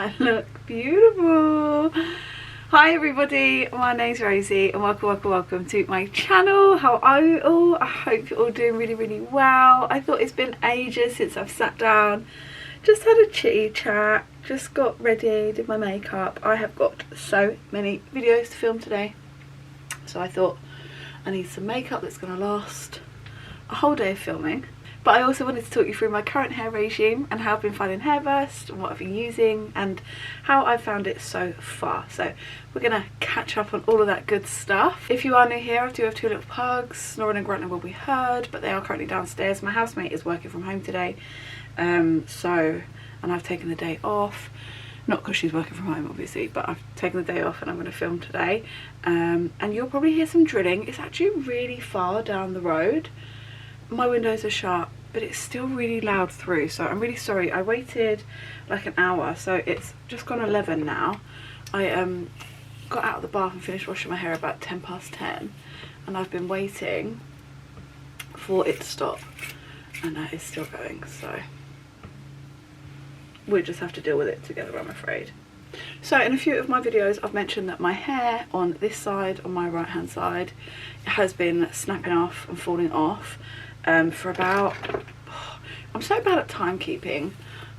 I look beautiful. Hi everybody, my name's Rosie and welcome to my channel. How are you all? I hope you're all doing really well. I thought it's been ages since I've sat down, just had a chitty chat, just got ready, did my makeup. I have got so many videos to film today, so I thought I need some makeup that's going to last a whole day of filming. But I also wanted to talk you through my current hair regime and how I've been finding Hairburst and what I've been using and how I've found it so far. So we're going to catch up on all of that good stuff. If you are new here, I do have two little pugs. Snoring and grunting will be heard, but they are currently downstairs. My housemate is working from home today, and I've taken the day off. Not because she's working from home obviously, but I've taken the day off and I'm going to film today. And you'll probably hear some drilling. It's actually really far down the road. My windows are shut, but it's still really loud through, so I'm really sorry. I waited like an hour, so it's just gone 11 now. I got out of the bath and finished washing my hair about 10:10, and I've been waiting for it to stop, and that is still going, so we'll just have to deal with it together, I'm afraid. So in a few of my videos I've mentioned that my hair on this side, on my right hand side, has been snapping off and falling off for about, I'm so bad at timekeeping.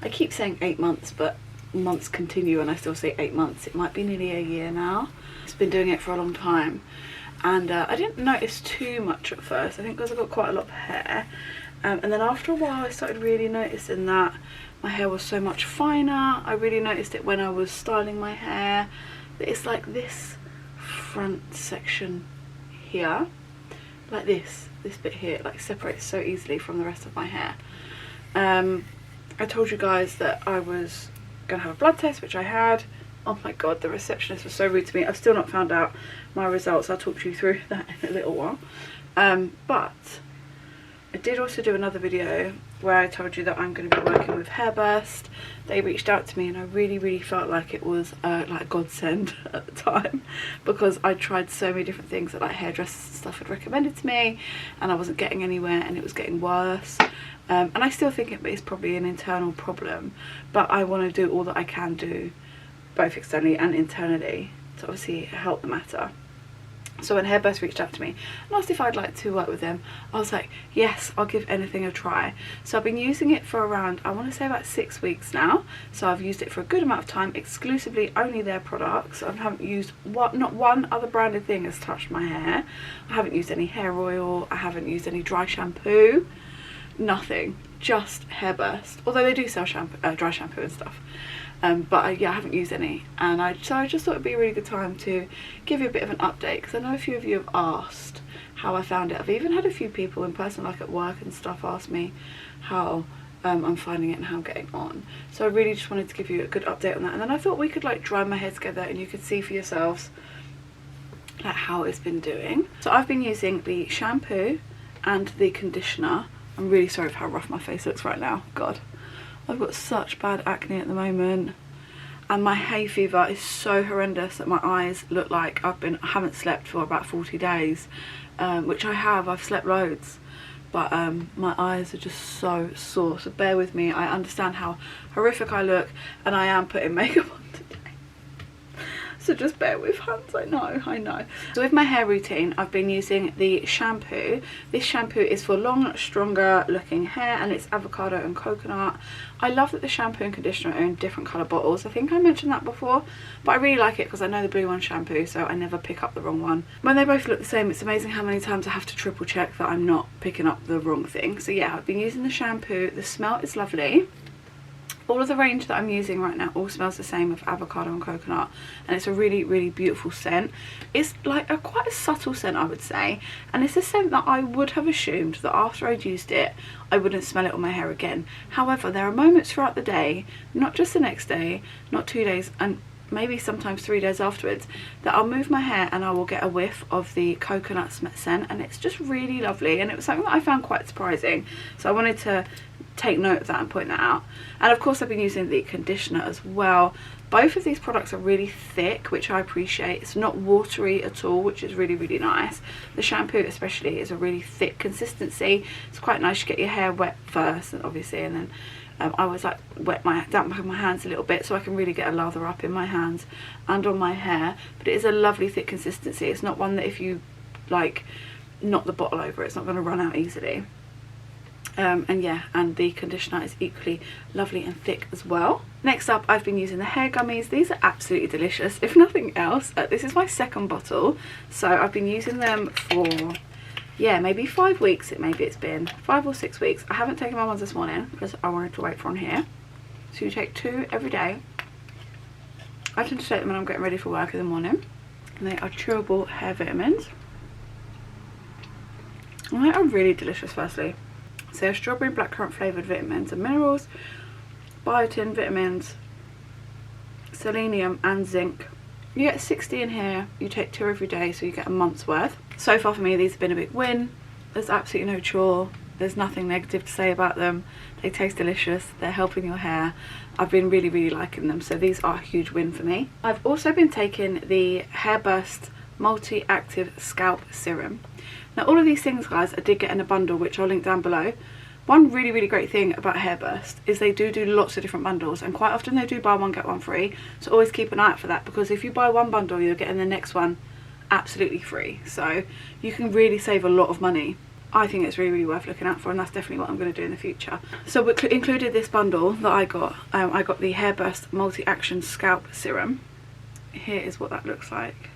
I keep saying 8 months, but months continue and I still say 8 months. It might be nearly a year now. It's been doing it for a long time, and I didn't notice too much at first, I think because I've got quite a lot of hair, and then after a while I started really noticing that my hair was so much finer. I really noticed it when I was styling my hair, that it's like this front section here, like this bit here, like separates so easily from the rest of my hair. I told you guys that I was gonna have a blood test, which I had. Oh my god, the receptionist was so rude to me. I've still not found out my results. I'll talk you through that in a little while. But I did also do another video where I told you that I'm going to be working with Hairburst. They reached out to me and I really felt like it was like a godsend at the time, because I tried so many different things that like hairdressers and stuff had recommended to me, and I wasn't getting anywhere and it was getting worse. And I still think it's probably an internal problem, but I want to do all that I can do, both externally and internally, to obviously help the matter. So when Hairburst reached out to me and asked if I'd like to work with them, I was like, yes, I'll give anything a try. So I've been using it for around, I want to say about 6 weeks now. So I've used it for a good amount of time, exclusively only their products. I haven't used not one other branded thing has touched my hair. I haven't used any hair oil, I haven't used any dry shampoo, nothing, just Hairburst. Although they do sell shampoo, dry shampoo and stuff. But yeah, I haven't used any, and so I just thought it'd be a really good time to give you a bit of an update, because I know a few of you have asked how I found it. I've even had a few people in person, like at work and stuff, ask me how I'm finding it and how I'm getting on. So I really just wanted to give you a good update on that, and then I thought we could like dry my hair together and you could see for yourselves like how it's been doing. So I've been using the shampoo and the conditioner. I'm really sorry for how rough my face looks right now, god. I've got such bad acne at the moment, and my hay fever is so horrendous that my eyes look like I haven't slept for about 40 days, which I have. I've slept loads, but my eyes are just so sore, so bear with me. I understand how horrific I look, and I am putting makeup on today, so just bear with hands. I know. So with my hair routine, I've been using the shampoo. This shampoo is for long, stronger looking hair, and it's avocado and coconut. I love that the shampoo and conditioner are in different colour bottles. I think I mentioned that before, but I really like it because I know the blue one's shampoo, so I never pick up the wrong one. When they both look the same, it's amazing how many times I have to triple check that I'm not picking up the wrong thing. So yeah, I've been using the shampoo. The smell is lovely. All of the range that I'm using right now all smells the same of avocado and coconut, and it's a really beautiful scent. It's like quite a subtle scent, I would say, and it's a scent that I would have assumed that after I'd used it I wouldn't smell it on my hair again. However, there are moments throughout the day, not just the next day, not 2 days, and maybe sometimes 3 days afterwards, that I'll move my hair and I will get a whiff of the coconut scent, and it's just really lovely, and it was something that I found quite surprising, so I wanted to take note of that and point that out. And of course I've been using the conditioner as well. Both of these products are really thick, which I appreciate. It's not watery at all, which is really nice. The shampoo especially is a really thick consistency. It's quite nice. You get your hair wet first, and obviously, and then I always like damp my hands a little bit so I can really get a lather up in my hands and on my hair. But it is a lovely thick consistency. It's not one that if you like knock the bottle over, it's not going to run out easily. And yeah, and the conditioner is equally lovely and thick as well. Next up, I've been using the hair gummies. These are absolutely delicious. If nothing else, this is my second bottle, so I've been using them for, yeah, maybe 5 weeks. Maybe it's been 5 or 6 weeks. I haven't taken my ones this morning because I wanted to wait for on here. So you take 2 every day. I tend to take them when I'm getting ready for work in the morning, and they are chewable hair vitamins, and they are really delicious. Firstly, so they're strawberry blackcurrant flavoured vitamins and minerals, biotin, vitamins, selenium and zinc. You get 60 in here. You take 2 every day, so you get a month's worth. So far for me, these have been a big win. There's absolutely no chore. There's nothing negative to say about them. They taste delicious. They're helping your hair. I've been really liking them, so these are a huge win for me. I've also been taking the Hairburst multi-active scalp serum. Now all of these things, guys, I did get in a bundle, which I'll link down below. One really great thing about Hairburst is they do lots of different bundles, and quite often they do buy one get one free, so always keep an eye out for that, because if you buy one bundle you're getting the next one absolutely free, so you can really save a lot of money. I think it's really worth looking out for, and that's definitely what I'm going to do in the future. So we included this bundle that I got the Hairburst multi-action scalp serum. Here is what that looks like.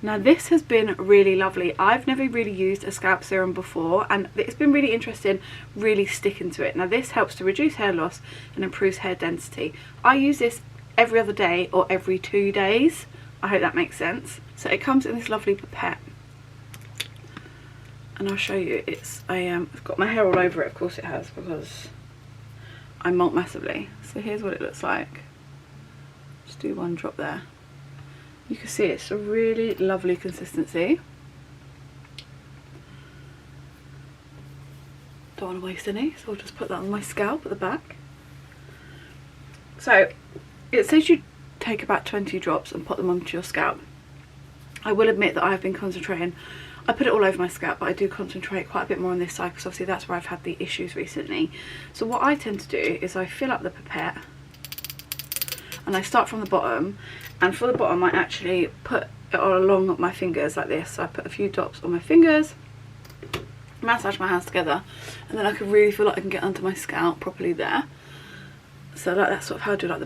Now this has been really lovely. I've never really used a scalp serum before, and it's been really interesting really sticking to it. Now this helps to reduce hair loss and improves hair density. I use this every other day or every 2 days. I hope that makes sense. So it comes in this lovely pipette, and I'll show you. It's I've got my hair all over it, of course it has, because I molt massively. So here's what it looks like. Just do 1 drop there. You can see it's a really lovely consistency. Don't want to waste any, so I'll just put that on my scalp at the back. So it says you take about 20 drops and put them onto your scalp. I will admit that I've been concentrating, I put it all over my scalp, but I do concentrate quite a bit more on this side because obviously that's where I've had the issues recently. So what I tend to do is I fill up the pipette and I start from the bottom, and for the bottom I actually put it all along my fingers like this. So I put a few dots on my fingers, massage my hands together, and then I can really feel like I can get under my scalp properly there. So like that's sort of how I do like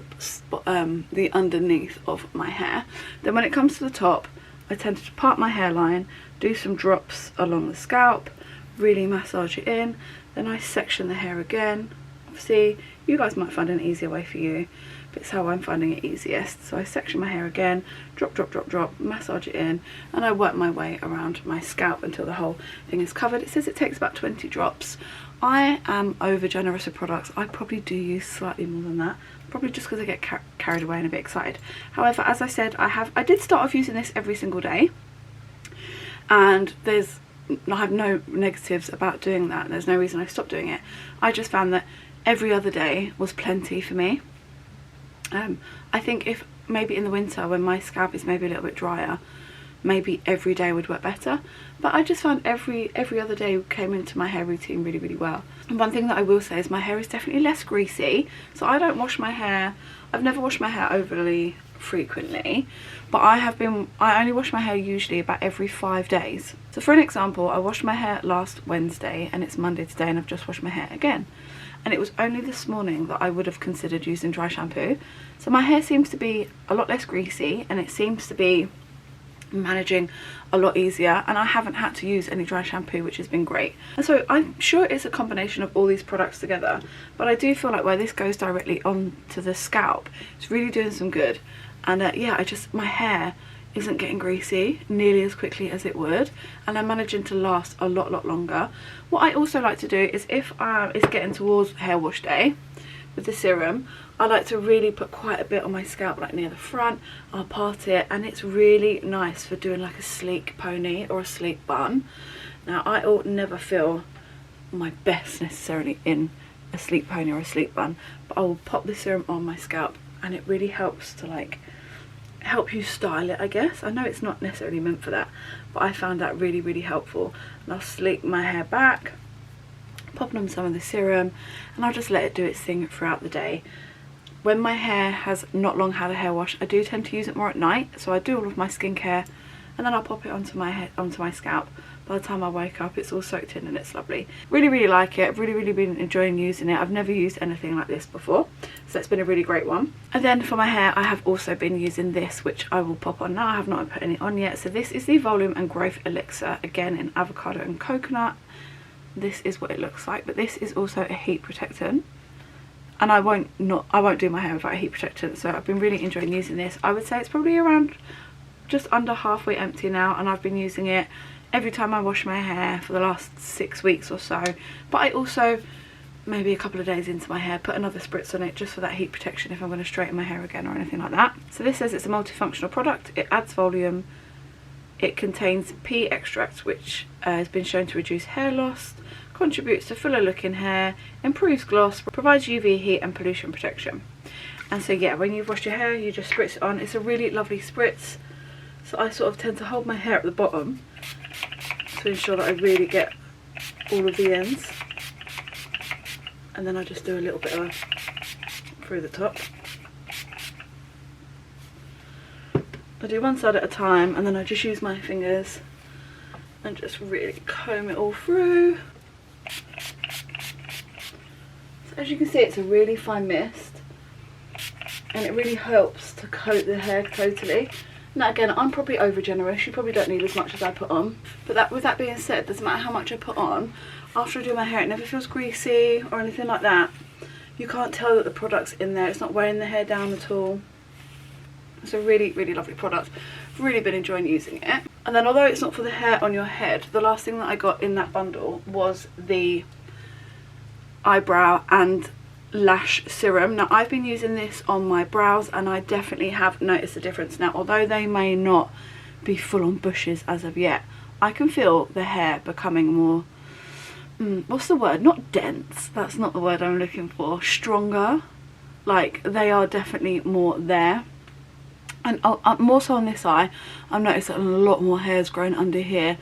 the underneath of my hair. Then when it comes to the top, I tend to part my hairline, do some drops along the scalp, really massage it in, then I section the hair again. Obviously you guys might find an easier way for you, but it's how I'm finding it easiest. So I section my hair again, drop, massage it in, and I work my way around my scalp until the whole thing is covered. It says it takes about 20 drops. I am over generous with products. I probably do use slightly more than that, probably just because I get carried away and a bit excited. However, as I said, I did start off using this every single day, and I have no negatives about doing that. There's no reason I stopped doing it. I just found that every other day was plenty for me. I think if maybe in the winter when my scalp is maybe a little bit drier, maybe every day would work better, but I just found every other day came into my hair routine really well. And one thing that I will say is my hair is definitely less greasy, so I don't wash my hair. I've never washed my hair overly frequently, but I only wash my hair usually about every 5 days. So for an example, I washed my hair last Wednesday and it's Monday today, and I've just washed my hair again. And it was only this morning that I would have considered using dry shampoo. So my hair seems to be a lot less greasy, and it seems to be managing a lot easier, and I haven't had to use any dry shampoo, which has been great. And so I'm sure it's a combination of all these products together, but I do feel like where this goes directly onto the scalp, it's really doing some good. And yeah, my hair isn't getting greasy nearly as quickly as it would, and I'm managing to last a lot longer. What I also like to do is if it's getting towards hair wash day with the serum, I like to really put quite a bit on my scalp, like near the front. I'll part it, and it's really nice for doing like a sleek pony or a sleek bun. Now I ought never feel my best necessarily in a sleek pony or a sleek bun, but I will pop the serum on my scalp, and it really helps to like help you style it, I guess. I know it's not necessarily meant for that, but I found that really helpful. And I'll sleek my hair back, popping on some of the serum, and I'll just let it do its thing throughout the day. When my hair has not long had a hair wash, I do tend to use it more at night, so I do all of my skincare and then I'll pop it onto my head, onto my scalp. By the time I wake up, it's all soaked in and it's lovely. Really like it. I've really been enjoying using it. I've never used anything like this before, so it's been a really great one. And then for my hair, I have also been using this, which I will pop on now. I have not put any on yet. So this is the Volume and Growth Elixir, again in avocado and coconut. This is what it looks like, but this is also a heat protectant. And I won't do my hair without a heat protectant, so I've been really enjoying using this. I would say it's probably around just under halfway empty now, and I've been using it every time I wash my hair for the last 6 weeks or so. But I also, maybe a couple of days into my hair, put another spritz on it just for that heat protection if I'm going to straighten my hair again or anything like that. So this says it's a multifunctional product. It adds volume. It contains pea extract, which has been shown to reduce hair loss, contributes to fuller looking hair, improves gloss, provides UV heat and pollution protection. And so yeah, when you've washed your hair, you just spritz it on. It's a really lovely spritz. So I sort of tend to hold my hair at the bottom to ensure that I really get all of the ends. And then I just do a little bit of through the top. I do one side at a time, and then I just use my fingers and just really comb it all through. So as you can see, it's a really fine mist, and it really helps to coat the hair totally. Now again, I'm probably over generous, you probably don't need as much as I put on, but with that being said, doesn't matter how much I put on, after I do my hair it never feels greasy or anything like that. You can't tell that the product's in there, it's not weighing the hair down at all. It's a really lovely product. I've really been enjoying using it. And then although it's not for the hair on your head, the last thing that I got in that bundle was the eyebrow and lash serum. Now I've been using this on my brows and I definitely have noticed a difference. Now although they may not be full on bushes as of yet, I can feel the hair becoming more, what's the word, not dense, that's not the word I'm looking for, stronger. Like they are definitely more there. And more so on this eye, I've noticed that a lot more hair's grown under here.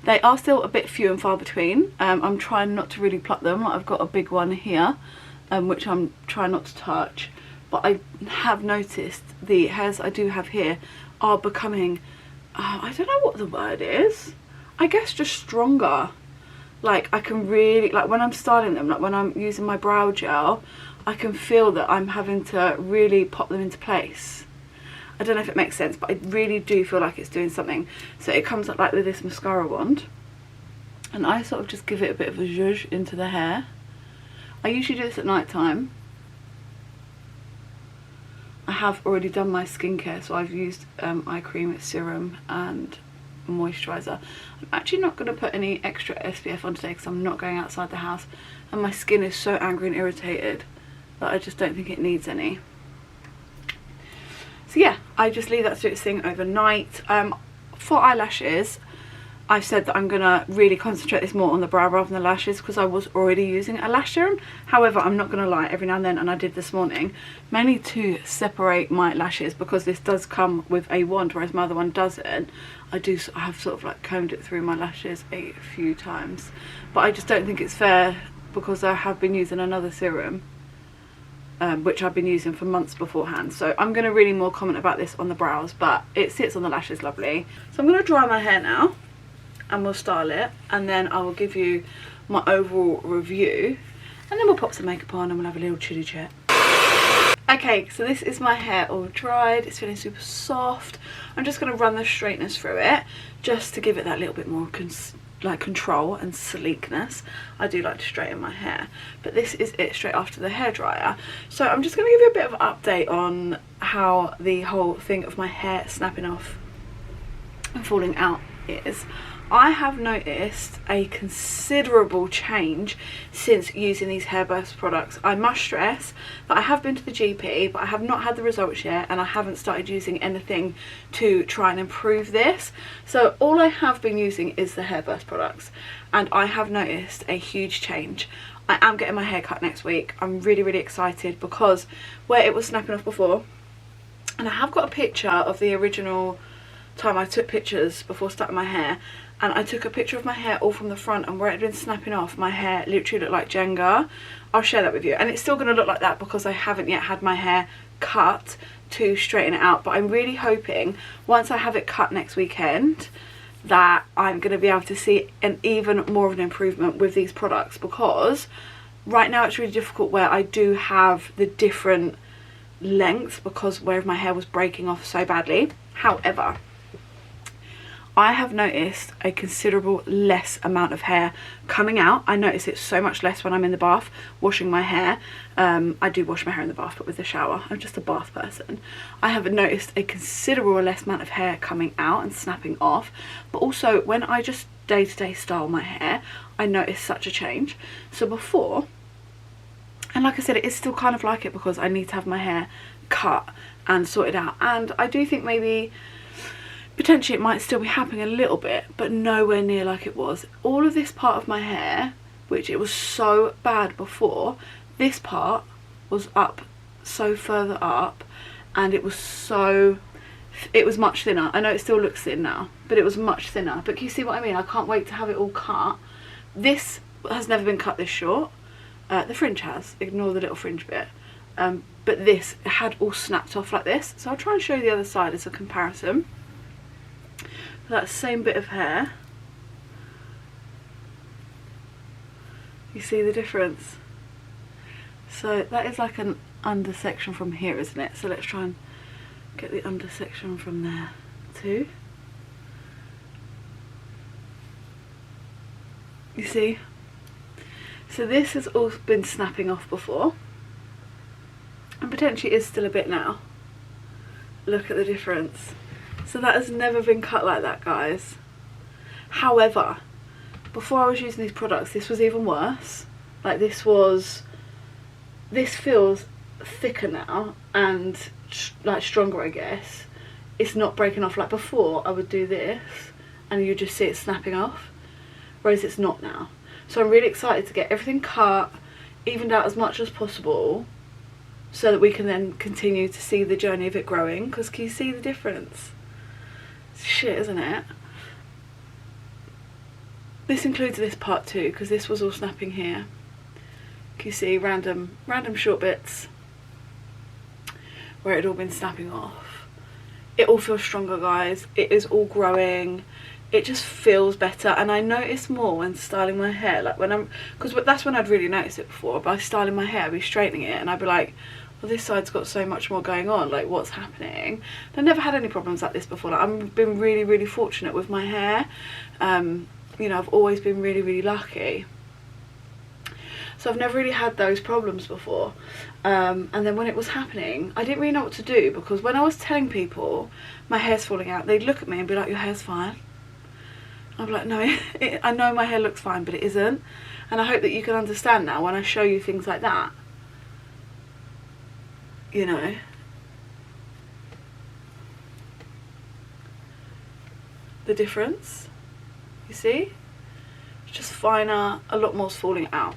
They are still a bit few and far between. I'm trying not to really pluck them. Like I've got a big one here, which I'm trying not to touch. But I have noticed the hairs I do have here are becoming, I don't know what the word is. I guess just stronger. Like I can really, like when I'm styling them, like when I'm using my brow gel, I can feel that I'm having to really pop them into place. I don't know if it makes sense, but I really do feel like it's doing something. So it comes up like with this mascara wand, and I sort of just give it a bit of a zhuzh into the hair. I usually do this at night time. I have already done my skincare, so I've used eye cream, serum and moisturiser. I'm actually not going to put any extra SPF on today because I'm not going outside the house, and my skin is so angry and irritated that I just don't think it needs any. So yeah, I just leave that to do its thing overnight. For eyelashes, I've said that I'm going to really concentrate this more on the brow rather than the lashes because I was already using a lash serum. However, I'm not going to lie, every now and then, and I did this morning, mainly to separate my lashes because this does come with a wand, whereas my other one doesn't. I have sort of like combed it through my lashes a few times. But I just don't think it's fair because I have been using another serum. Which I've been using for months beforehand. So I'm going to really more comment about this on the brows, but it sits on the lashes lovely. So I'm going to dry my hair now and we'll style it, and then I will give you my overall review, and then we'll pop some makeup on and we'll have a little chitty chat. Okay, so this is my hair all dried. It's feeling super soft. I'm just going to run the straighteners through it just to give it that little bit more control and sleekness. I do like to straighten my hair, but this is it straight after the hairdryer. So I'm just going to give you a bit of an update on how the whole thing of my hair snapping off and falling out is. I have noticed a considerable change since using these Hairburst products. I must stress that I have been to the GP, but I have not had the results yet, and I haven't started using anything to try and improve this. So all I have been using is the Hairburst products, and I have noticed a huge change. I am getting my hair cut next week. I'm really excited because where it was snapping off before, and I have got a picture of the original time I took pictures before starting my hair, and I took a picture of my hair all from the front, and where it had been snapping off, my hair literally looked like Jenga. I'll share that with you, and it's still going to look like that because I haven't yet had my hair cut to straighten it out. But I'm really hoping once I have it cut next weekend that I'm going to be able to see an even more of an improvement with these products, because right now it's really difficult where I do have the different lengths because where my hair was breaking off so badly. However, I have noticed a considerable less amount of hair coming out. I notice it so much less when I'm in the bath washing my hair. I do wash my hair in the bath, but with the shower. I'm just a bath person. I have noticed a considerable less amount of hair coming out and snapping off. But also when I just day-to-day style my hair, I notice such a change. So before, and like I said, it is still kind of like it because I need to have my hair cut and sorted out. And I do think maybe potentially it might still be happening a little bit, but nowhere near like it was. All of this part of my hair, which it was so bad before, this part was up so further up, and it was much thinner. I know it still looks thin now, but it was much thinner. But can you see what I mean? I can't wait to have it all cut. This has never been cut this short. The fringe has, ignore the little fringe bit. But this had all snapped off like this. So I'll try and show you the other side as a comparison. That same bit of hair, you see the difference? So that is like an under section from here, isn't it? So let's try and get the under section from there too. You see? So this has all been snapping off before, and potentially is still a bit now. Look at the difference. So that has never been cut like that, guys. However, before I was using these products, this was even worse. Like this feels thicker now and like stronger, I guess. It's not breaking off like before. I would do this and you just see it snapping off, whereas it's not now. So I'm really excited to get everything cut, evened out as much as possible, so that we can then continue to see the journey of it growing. Because can you see the difference? It's shit, isn't it? This includes this part too, because this was all snapping here. Can you see random short bits where it had all been snapping off? It all feels stronger, guys. It is all growing. It just feels better, and I notice more when styling my hair. Like when because that's when I'd really noticed it before. By styling my hair, I'd be straightening it, and I'd be like, well, this side's got so much more going on. Like, what's happening? I never had any problems like this before. Like, I've been really, really fortunate with my hair. You know, I've always been really, really lucky. So I've never really had those problems before. And then when it was happening, I didn't really know what to do, because when I was telling people my hair's falling out, they'd look at me and be like, your hair's fine. I'd be like, no, I know my hair looks fine, but it isn't. And I hope that you can understand now when I show you things like that. You know. The difference. You see? It's just finer, a lot more's falling out.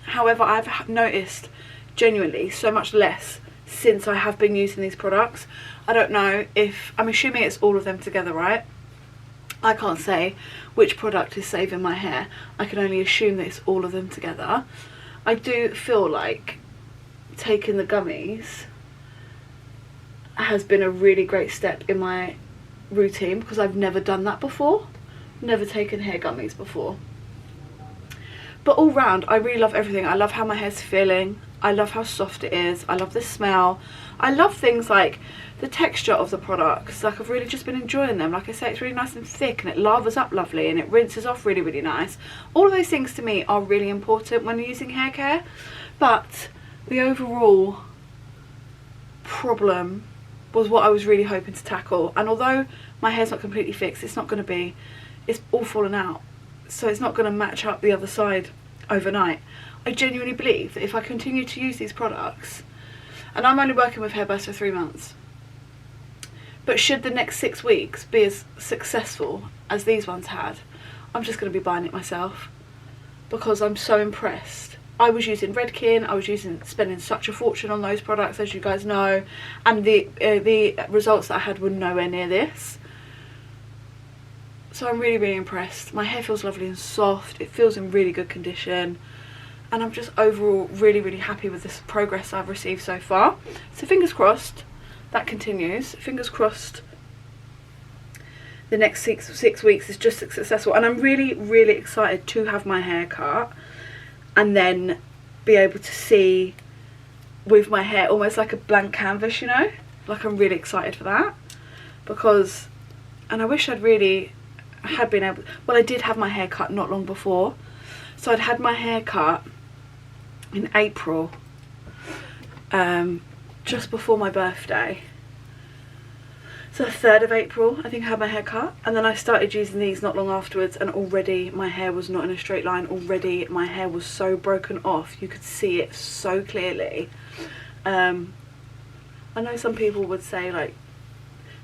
However, I've noticed genuinely so much less since I have been using these products. I don't know if, I'm assuming it's all of them together, right? I can't say which product is saving my hair. I can only assume that it's all of them together. I do feel like taking the gummies has been a really great step in my routine, because I've never done that before. Never taken hair gummies before. But all round, I really love everything. I love how my hair's feeling. I love how soft it is. I love the smell. I love things like the texture of the products. Like, I've really just been enjoying them. Like I say, it's really nice and thick, and it lavers up lovely, and it rinses off really, really nice. All of those things to me are really important when you're using hair care. But the overall problem was what I was really hoping to tackle. And although my hair's not completely fixed, it's not going to be, it's all fallen out. So it's not going to match up the other side overnight. I genuinely believe that if I continue to use these products, and I'm only working with Hairburst for 3 months, but should the next 6 weeks be as successful as these ones had, I'm just going to be buying it myself, because I'm so impressed. I was using Redken, I was spending such a fortune on those products, as you guys know, and the results that I had were nowhere near this. So I'm really, really impressed. My hair feels lovely and soft. It feels in really good condition. And I'm just overall really, really happy with this progress I've received so far. So fingers crossed that continues. Fingers crossed the next six weeks is just as successful. And I'm really, really excited to have my hair cut and then be able to see with my hair almost like a blank canvas, you know? Like, I'm really excited for that. Because, and I wish I'd really had been able, well, I did have my hair cut not long before. So I'd had my hair cut in April, just before my birthday. So the 3rd of April, I think I had my hair cut, and then I started using these not long afterwards, and already my hair was not in a straight line. Already my hair was so broken off, you could see it so clearly. I know some people would say, like,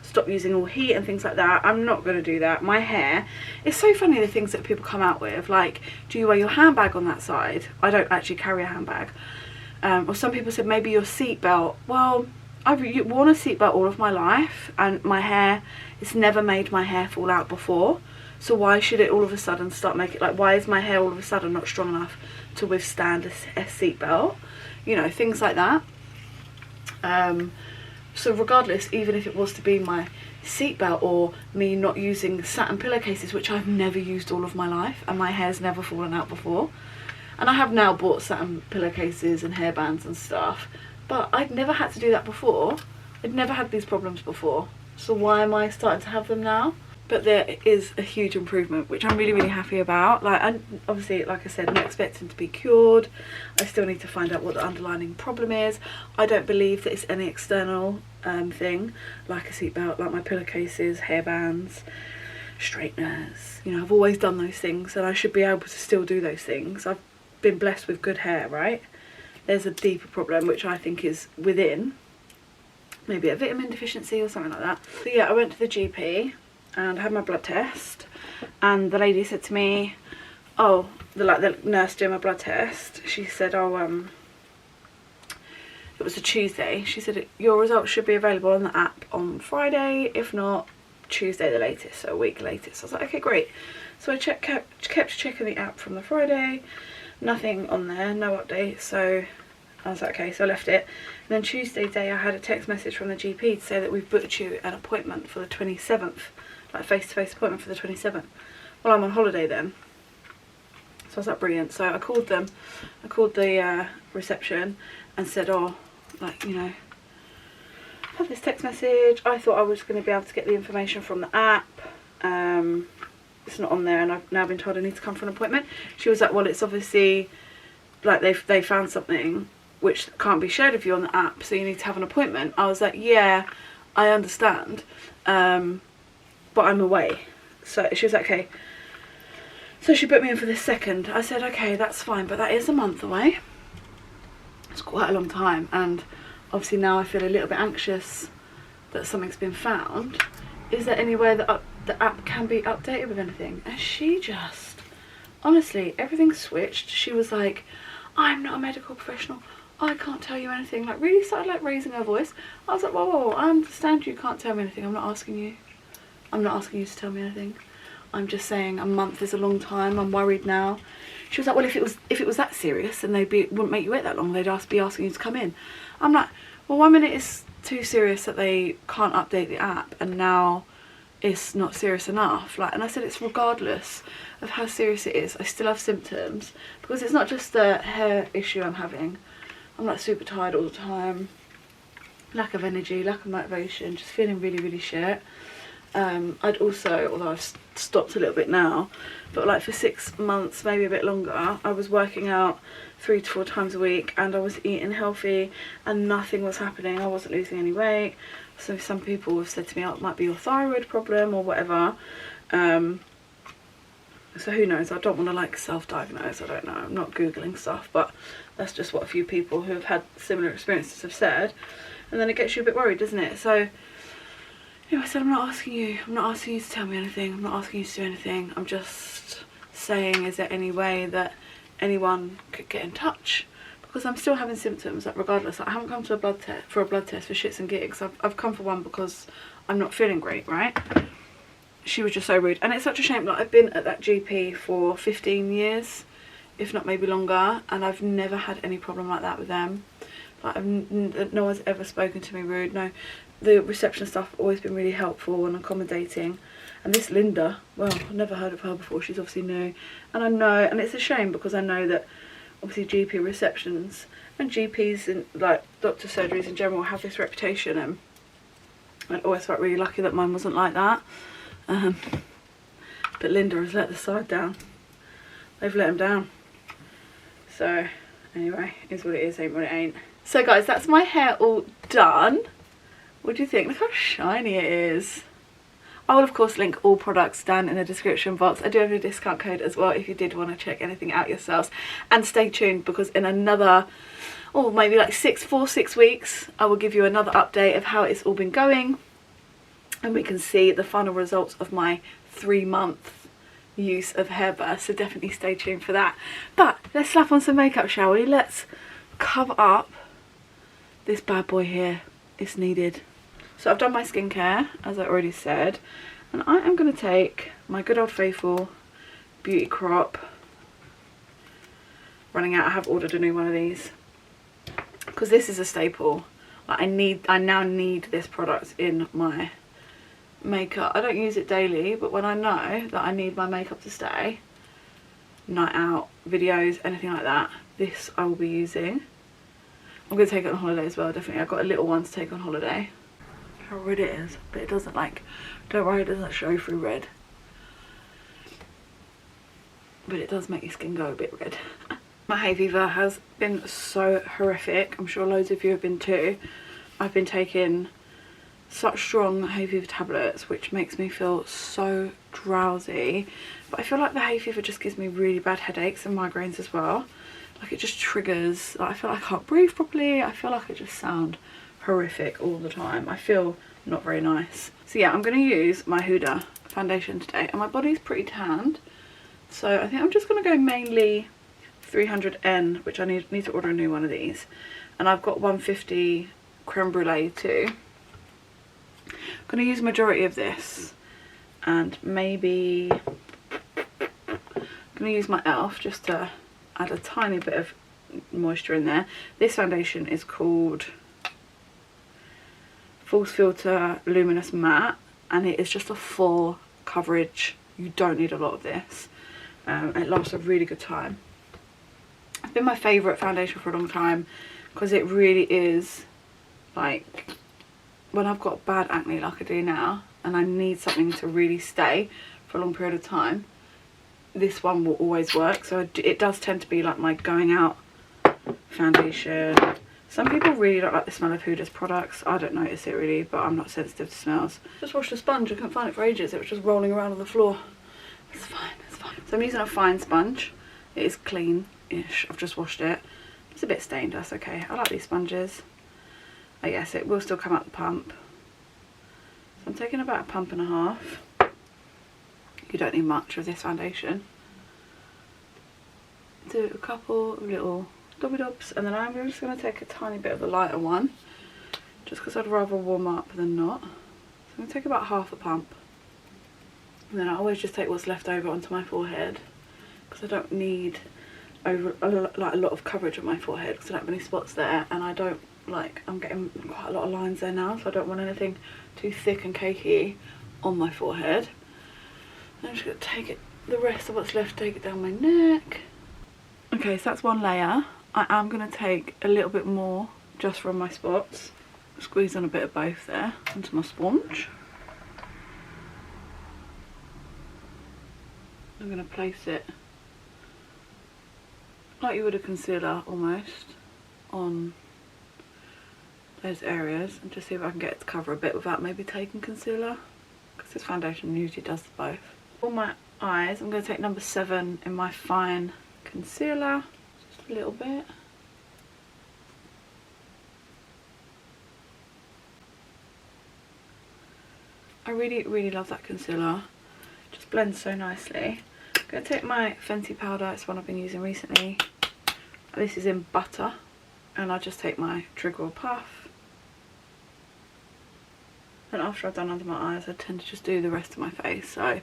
stop using all heat and things like that. I'm not going to do that. My hair, it's so funny the things that people come out with, like, do you wear your handbag on that side? I don't actually carry a handbag. Or some people said maybe your seatbelt. Well, I've worn a seatbelt all of my life, and my hair, it's never made my hair fall out before. So why should it all of a sudden start making, like, why is my hair all of a sudden not strong enough to withstand a seatbelt? You know, things like that. So regardless, even if it was to be my seatbelt or me not using satin pillowcases, which I've never used all of my life, and my hair's never fallen out before. And I have now bought satin pillowcases and hairbands and stuff, but I'd never had to do that before. I'd never had these problems before. So why am I starting to have them now? But there is a huge improvement, which I'm really, really happy about. Like, I'm obviously, like I said, not expecting to be cured. I still need to find out what the underlying problem is. I don't believe that it's any external thing, like a seatbelt, like my pillowcases, hairbands, straighteners. You know, I've always done those things, and I should be able to still do those things. I've been blessed with good hair, right? There's a deeper problem, which I think is within. Maybe a vitamin deficiency or something like that. So yeah, I went to the GP and had my blood test, and the lady said to me, oh, the nurse doing my blood test, she said, oh, it was a Tuesday, she said your results should be available on the app on Friday, if not Tuesday the latest, so a week latest. I was like, okay, great. So I kept checking the app from the Friday, nothing on there, no update, so I was like, okay, so I left it. And then Tuesday day I had a text message from the GP to say that we've booked you an appointment for the 27th, like face-to-face appointment for the 27th. Well, I'm on holiday then. So I was like, brilliant. So I called them, I called the reception and said, oh, like, you know, I have this text message. I thought I was going to be able to get the information from the app. It's not on there, and I've now been told I need to come for an appointment. She was like, well, it's obviously, like, they found something which can't be shared with you on the app, so you need to have an appointment. I was like, yeah, I understand, but I'm away. So she was like, okay. So she put me in for the 2nd. I said, okay, that's fine, but that is a month away. It's quite a long time, and obviously now I feel a little bit anxious that something's been found. Is there any way that the app can be updated with anything? And she just, honestly, everything switched. She was like, I'm not a medical professional, I can't tell you anything. Like, really started like raising her voice. I was like, whoa, whoa, whoa, I understand you can't tell me anything. I'm not asking you to tell me anything. I'm just saying a month is a long time. I'm worried now. She was like, well, if it was that serious, then wouldn't make you wait that long. They'd be asking you to come in. I'm like, well, 1 minute it's too serious that they can't update the app, and now it's not serious enough. Like, and I said, it's regardless of how serious it is, I still have symptoms, because it's not just the hair issue I'm having. I'm like super tired all the time, lack of energy, lack of motivation, just feeling really, really shit. I'd also, although I've stopped a little bit now, but like for 6 months, maybe a bit longer, I was working out 3 to 4 times a week, and I was eating healthy, and nothing was happening. I wasn't losing any weight. So some people have said to me, oh, it might be your thyroid problem or whatever. So who knows? I don't want to like self-diagnose. I don't know. I'm not Googling stuff, but that's just what a few people who have had similar experiences have said. And then it gets you a bit worried, doesn't it? So anyway, I said, I'm not asking you to tell me anything. I'm not asking you to do anything. I'm just saying, is there any way that anyone could get in touch? Because I'm still having symptoms, like, regardless. Like, I haven't come to a blood test for shits and gigs. I've come for one because I'm not feeling great, right? she was just so rude. And it's such a shame, like I've been at that GP for 15 years, if not maybe longer, and I've never had any problem like that with them. Like no one's ever spoken to me rude. No, the reception staff have always been really helpful and accommodating. And this Linda, well, I've never heard of her before. She's obviously new, and I know, and it's a shame because I know that obviously GP receptions and GPs and like doctor surgeries in general have this reputation, and I always felt really lucky that mine wasn't like that. But Linda has let the side down. They've let them down. So anyway, is what it is, ain't what it ain't. So guys, that's my hair all done. What do you think? Look how shiny it is. I will of course link all products down in the description box. I do have a discount code as well if you did want to check anything out yourselves. And stay tuned because in another, or maybe like 6 weeks, I will give you another update of how it's all been going. And we can see the final results of my 3-month use of Hairburst. So definitely stay tuned for that. But let's slap on some makeup, shall we? Let's cover up this bad boy here. It's needed. So I've done my skincare, as I already said, and I am going to take my good old faithful Beauty Crop. Running out, I have ordered a new one of these because this is a staple. Like I now need this product in my makeup. I don't use it daily, but when I know that I need my makeup to stay, night out, videos, anything like that, this I will be using. I'm going to take it on holiday as well, definitely. I've got a little one to take on holiday. How red it is, but it doesn't like, don't worry, it doesn't show through red, but it does make your skin go a bit red. My hay fever has been so horrific. I'm sure loads of you have been too. I've been taking such strong hay fever tablets, which makes me feel so drowsy, but I feel like the hay fever just gives me really bad headaches and migraines as well. Like it just triggers, like I feel like I can't breathe properly. I feel like I just sound horrific all the time. I feel not very nice. So yeah, I'm going to use my Huda foundation today, and my body's pretty tanned, so I think I'm just going to go mainly 300N, which I need to order a new one of these. And I've got 150 creme brulee too. I'm going to use majority of this, and maybe I'm going to use my elf just to add a tiny bit of moisture in there. This foundation is called False Filter Luminous Matte, and it is just a full coverage. You don't need a lot of this. It lasts a really good time. It's been my favourite foundation for a long time because it really is like when I've got bad acne like I do now and I need something to really stay for a long period of time, this one will always work. So it does tend to be like my going out foundation. Some people really don't like the smell of Huda's products. I don't notice it really, but I'm not sensitive to smells. Just washed the sponge. I couldn't find it for ages. It was just rolling around on the floor. It's fine, it's fine. So I'm using a fine sponge. It is clean-ish. I've just washed it. It's a bit stained, that's okay. I like these sponges. Oh yes, it will still come out the pump. So I'm taking about 1.5 pumps. You don't need much of this foundation. Do a couple of little dobby dobs, and then I'm just going to take a tiny bit of the lighter one, just because I'd rather warm up than not. So I'm going to take about 1/2 pump, and then I always just take what's left over onto my forehead, because I don't need a lot of coverage on my forehead, because I don't have any spots there, and I don't like, I'm getting quite a lot of lines there now, so I don't want anything too thick and cakey on my forehead. I'm just going to take it, the rest of what's left, take it down my neck. Okay, so that's one layer. I am going to take a little bit more just from my spots. Squeeze on a bit of both there onto my sponge. I'm going to place it like you would a concealer almost on those areas, and just see if I can get it to cover a bit without maybe taking concealer, because this foundation usually does both. For my eyes, I'm going to take number 7 in my fine concealer, just a little bit. I really love that concealer, it just blends so nicely. I'm going to take my Fenty powder, it's one I've been using recently. This is in Butter, and I'll just take my Trigger Puff. And after I've done under my eyes, I tend to just do the rest of my face. So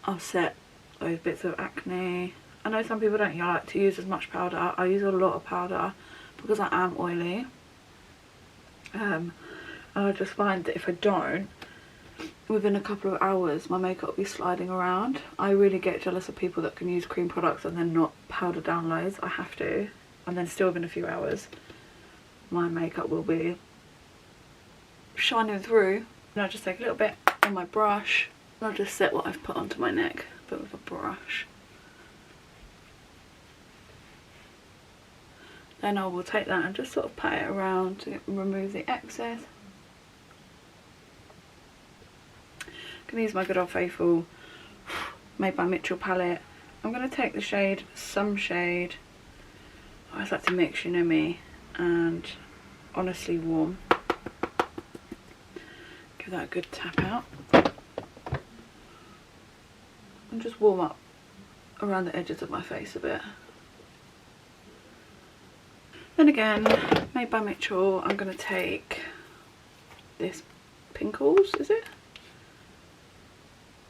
I'll set those bits of acne. I know some people don't like to use as much powder. I use a lot of powder because I am oily. And I just find that if I don't, within a couple of hours my makeup will be sliding around. I really get jealous of people that can use cream products and then not powder down loads. I have to, and then still within a few hours my makeup will be shining through. And I'll just take a little bit on my brush and I'll just set what I've put onto my neck, but with a brush. Then I will take that and just sort of pat it around to remove the excess. I'm going to use my good old faithful Made by Mitchell palette. I'm going to take the shade Some Shade. I always like to mix, you know me, and Honestly Warm. Give that a good tap out. And just warm up around the edges of my face a bit. Then again, Made by Mitchell, I'm going to take this Pinkles, is it?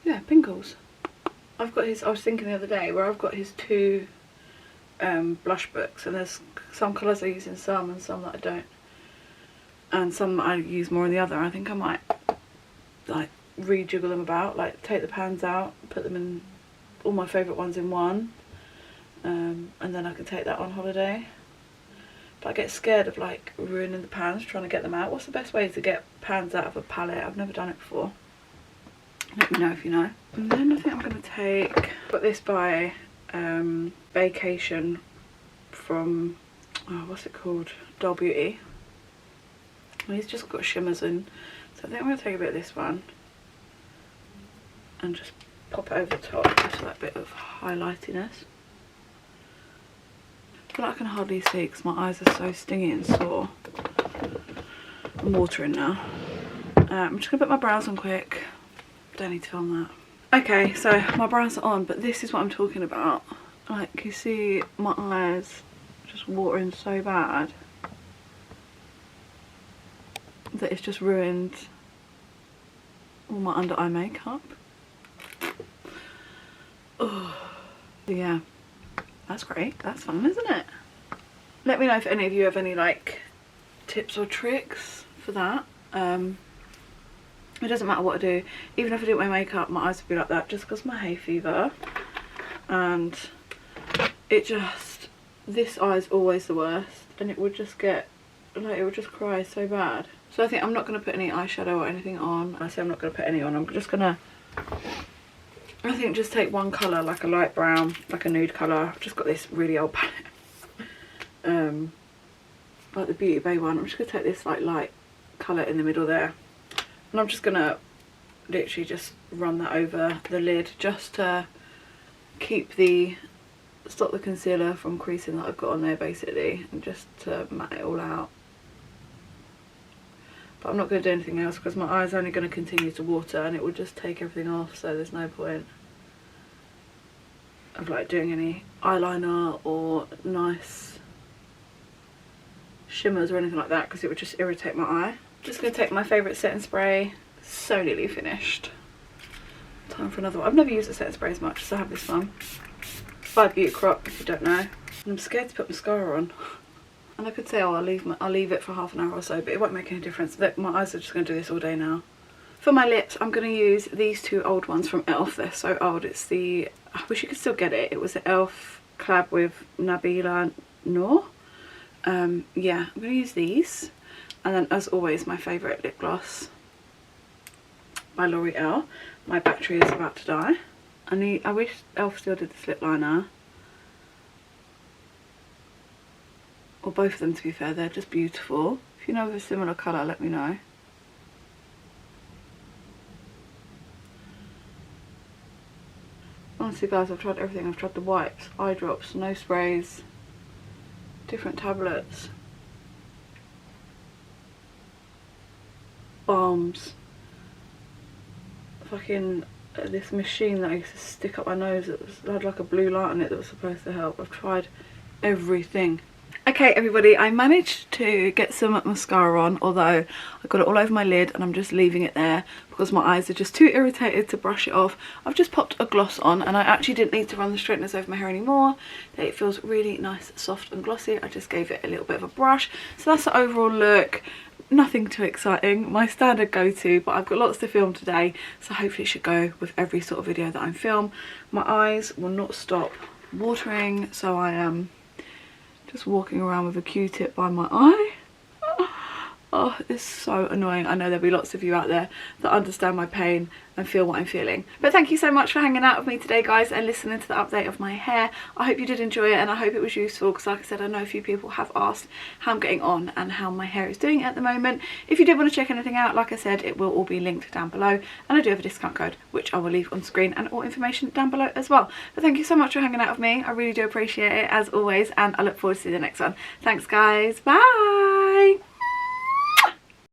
Yeah, Pinkles. I've got his, I was thinking the other day, where I've got his two blush books, and there's some colours I use in some and some that I don't. And some I use more in the other. I think I might like rejiggle them about, like take the pans out, put them in all my favourite ones in one, and then I can take that on holiday. But I get scared of like ruining the pans trying to get them out. What's the best way to get pans out of a palette? I've never done it before. Let me know if you know. And then I think I'm going to take, got this by Vacation from, oh, what's it called? Doll Beauty. And he's just got shimmers in. So I think I'm going to take a bit of this one and just pop it over the top, just for that bit of highlightiness. I feel like I can hardly see because my eyes are so stingy and sore. I'm watering now. I'm just going to put my brows on quick. Don't need to film that. Okay, so my brows are on, but this is what I'm talking about. Like, you see my eyes just watering so bad that it's just ruined all my under eye makeup. Oh, yeah, that's great. That's fun, isn't it? Let me know if any of you have any like tips or tricks for that. It doesn't matter what I do, even if I do my makeup, my eyes would be like that just because of my hay fever. And it just, this eye is always the worst, and it would just get, like, it would just cry so bad. So I think I'm not going to put any eyeshadow or anything on. I say I'm not going to put any on, I'm just going to, I think, just take one colour, like a light brown, like a nude colour. I've just got this really old palette, like the Beauty Bay one. I'm just going to take this like light colour in the middle there. And I'm just going to literally just run that over the lid just to keep the, stop the concealer from creasing that I've got on there basically, and just to matte it all out. But I'm not going to do anything else because my eye's only going to continue to water and it will just take everything off, so there's no point of like doing any eyeliner or nice shimmers or anything like that because it would just irritate my eye. Just going to take my favourite setting spray, so nearly finished. Time for another one. I've never used a setting spray as much, so I have this one. By Beauty Crop, if you don't know. And I'm scared to put mascara on. And I could say, oh, I'll leave it for half an hour or so, but it won't make any difference. My eyes are just going to do this all day now. For my lips, I'm going to use these two old ones from Elf. They're so old. It's the, I wish you could still get it. It was the Elf collab with Nabila Noor. Yeah, I'm going to use these. And then, as always, my favourite lip gloss by L'Oreal. My battery is about to die. I wish Elf still did this lip liner. Or both of them, to be fair. They're just beautiful. If you know of a similar colour, let me know. Honestly, guys, I've tried everything. I've tried the wipes, eye drops, no sprays, different tablets, balms, fucking this machine that I used to stick up my nose that had like a blue light on it that was supposed to help. I've tried everything. Okay everybody, I managed to get some mascara on, although I got it all over my lid and I'm just leaving it there because my eyes are just too irritated to brush it off. I've just popped a gloss on and I actually didn't need to run the straighteners over my hair anymore. It feels really nice, soft and glossy. I just gave it a little bit of a brush. So that's the overall look. Nothing too exciting, my standard go-to, but I've got lots to film today, so hopefully it should go with every sort of video that I film. My eyes will not stop watering, so I am just walking around with a Q-tip by my eye. Oh, it's so annoying. I know there'll be lots of you out there that understand my pain and feel what I'm feeling. But thank you so much for hanging out with me today, guys, and listening to the update of my hair. I hope you did enjoy it and I hope it was useful because, like I said, I know a few people have asked how I'm getting on and how my hair is doing at the moment. If you did want to check anything out, like I said, it will all be linked down below, and I do have a discount code which I will leave on screen and all information down below as well. But thank you so much for hanging out with me. I really do appreciate it as always, and I look forward to the next one. Thanks guys, bye.